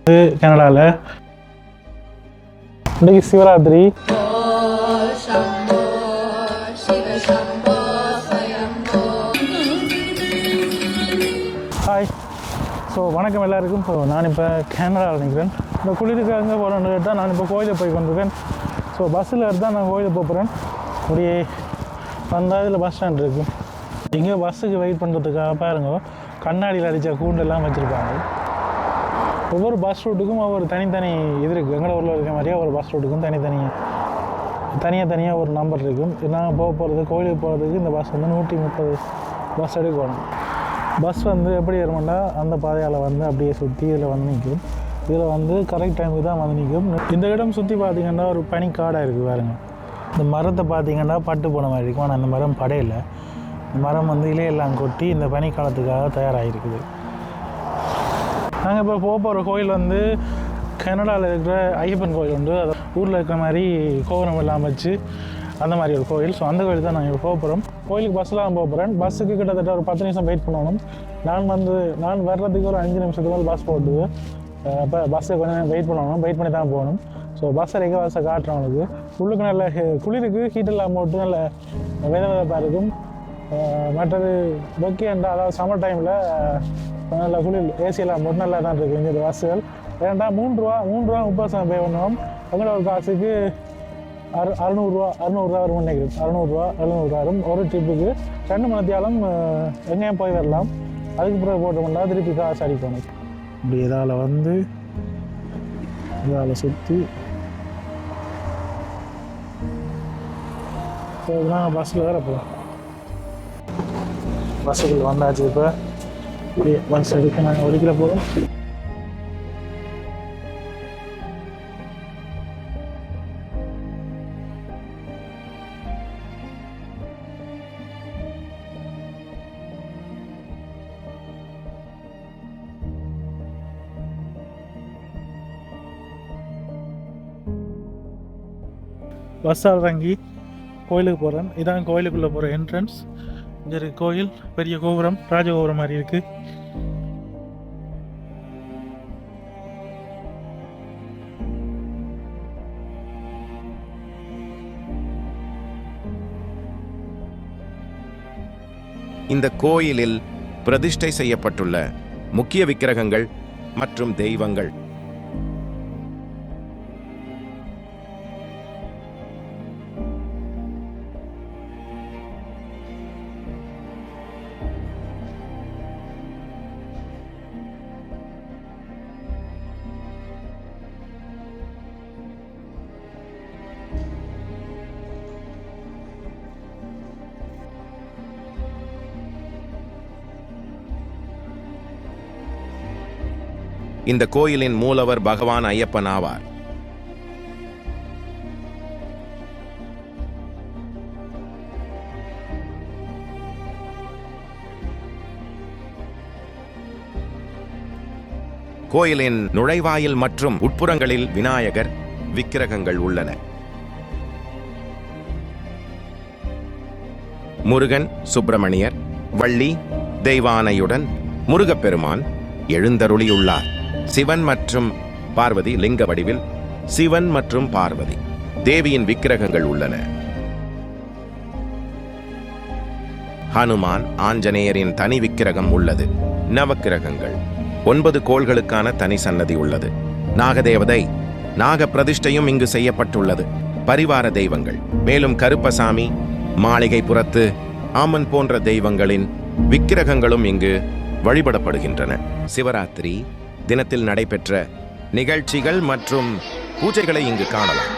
கனடாவில் இன்றைக்கு Shivaratri. Hi, so வணக்கம் எல்லாருக்கும். ஸோ நான் இப்போ கனடாவில் நிற்கிறேன். இந்த குளிருக்கு அங்கே போகிறேன்னு கேட்டால் நான் இப்போ கோயிலுக்கு போய் கொண்டிருக்கேன். ஸோ பஸ்ஸில் எடுத்தால் நான் கோயிலுக்கு போகிறேன். அப்படியே வந்தால் இதில் பஸ் ஸ்டாண்ட் இருக்குது. இங்கே பஸ்ஸுக்கு வெயிட் பண்ணுறதுக்காக பாருங்க, கண்ணாடியில் அடித்த கூண்டெல்லாம் வச்சுருப்பாங்க. ஒவ்வொரு பஸ் ரூட்டுக்கும் ஒவ்வொரு தனித்தனி இது இருக்குது. எங்களோட ஊரில் இருக்க மாதிரியே ஒரு பஸ் ரூட்டுக்கும் தனியாக ஒரு நம்பர் இருக்கும். நாங்கள் போகிறது கோயிலுக்கு போகிறதுக்கு இந்த பஸ் வந்து 130 பஸ் எடுக்கணும். பஸ் வந்து எப்படி வருமாண்டா அந்த பாதையால் வந்து அப்படியே சுற்றி இதில் வந்து நிற்கும். இதில் வந்து கரெக்ட் டைமுக்கு தான் வந்து நிற்கும். இந்த இடம் சுற்றி பார்த்திங்கன்னா ஒரு பனிக்காடாக இருக்குது பாருங்க. இந்த மரத்தை பார்த்திங்கன்னா பட்டு போன மாதிரி இருக்கும். ஆனால் அந்த மரம் படையில, இந்த மரம் வந்து இலையெல்லாம் கொட்டி இந்த பனிக்காலத்துக்காக தயாராகிருக்குது. நாங்கள் இப்போ போகிற கோயில் வந்து கனடாவில் இருக்கிற ஐயப்பன் கோயில் உண்டு. அது ஊரில் இருக்கிற மாதிரி கோபுரம் எல்லாம் வச்சு அந்த மாதிரி ஒரு கோயில். ஸோ அந்த கோயில் தான் நாங்கள் இப்போ போகிறோம். கோயிலுக்கு பஸ்ஸில் தான் போகிறேன். பஸ்ஸுக்கு கிட்டத்தட்ட ஒரு 10 நிமிஷம் வெயிட் பண்ணணும். நான் வர்றதுக்கு ஒரு 5 நிமிஷத்துக்கு பஸ் போட்டுது. அப்போ பஸ்ஸை கொஞ்சம் வெயிட் வெயிட் பண்ணி தான் போகணும். ஸோ பஸ் அடைக்க பஸ்ஸை காட்டுறவங்களுக்கு உள்ளுக்கு நல்ல குளிருக்கு ஹீட்டெல்லாம் போட்டு நல்ல விதவிதப்பாக இருக்கும். மற்றது வெக்கேண்டா, அதாவது சம்மர் டைமில் நல்லா குளிர் ஏசியெல்லாம் போட்டு நல்லா தான் இருக்குது இங்கே பஸ்ஸுகள். ஏன்டா 3 ரூபா 30 பே பண்ணுவோம். எங்களோட ஒரு காசுக்கு 600 வரும் நினைக்கிறேன். 600 வரும் ஒரு ட்ரிப்புக்கு. 2 மணித்தியாலும் எங்கேயும் போய் வரலாம். அதுக்கு பிறகு போட்டோம்னா திருப்பி காசு அடிக்கணும். இப்படி இதால் வந்து இதால் சுற்றி நாங்கள் பஸ்ஸில் வேறு போகிறோம். பஸ்ஸுக்குள்ள வந்தாச்சு. இப்போ இப்படியே பஸ் எடுக்க நாங்கள் ஒதுக்கிற போகிறோம். பஸ்ஸால் இறங்கி கோயிலுக்கு போகிறேன். இதான் கோயிலுக்குள்ளே போகிற என்ட்ரன்ஸ். இங்கே இருக்குது கோயில், பெரிய கோபுரம், ராஜகோபுரம் மாதிரி இருக்குது. இந்த கோயிலில் பிரதிஷ்டை செய்யப்பட்டுள்ள முக்கிய விக்கிரகங்கள் மற்றும் தெய்வங்கள் இந்த கோயிலின் மூலவர் பகவான் ஐயப்பன் ஆவார். கோயிலின் நுழைவாயில் மற்றும் உட்புறங்களில் விநாயகர் விக்கிரகங்கள் உள்ளன. முருகன், சுப்பிரமணியர், வள்ளி தெய்வானையுடன் முருகப்பெருமான் எழுந்தருளியுள்ளார். சிவன் மற்றும் பார்வதி லிங்க வடிவில் சிவன் மற்றும் பார்வதி தேவியின் விக்கிரகங்கள் உள்ளன. ஹனுமான், ஆஞ்சநேயரின் தனி விக்கிரகம் உள்ளது. நவக்கிரகங்கள் 9 கோள்களுக்கான தனி சன்னதி உள்ளது. நாகதேவதை நாக பிரதிஷ்டையும் இங்கு செய்யப்பட்டுள்ளது. பரிவார தெய்வங்கள், மேலும் கருப்பசாமி, மாளிகை புறத்து ஆமன் போன்ற தெய்வங்களின் விக்கிரகங்களும் இங்கு வழிபடப்படுகின்றன. சிவராத்திரி தினத்தில் நடைபெற்ற நிகழ்ச்சிகள் மற்றும் பூஜைகளை இங்கு காணலாம்.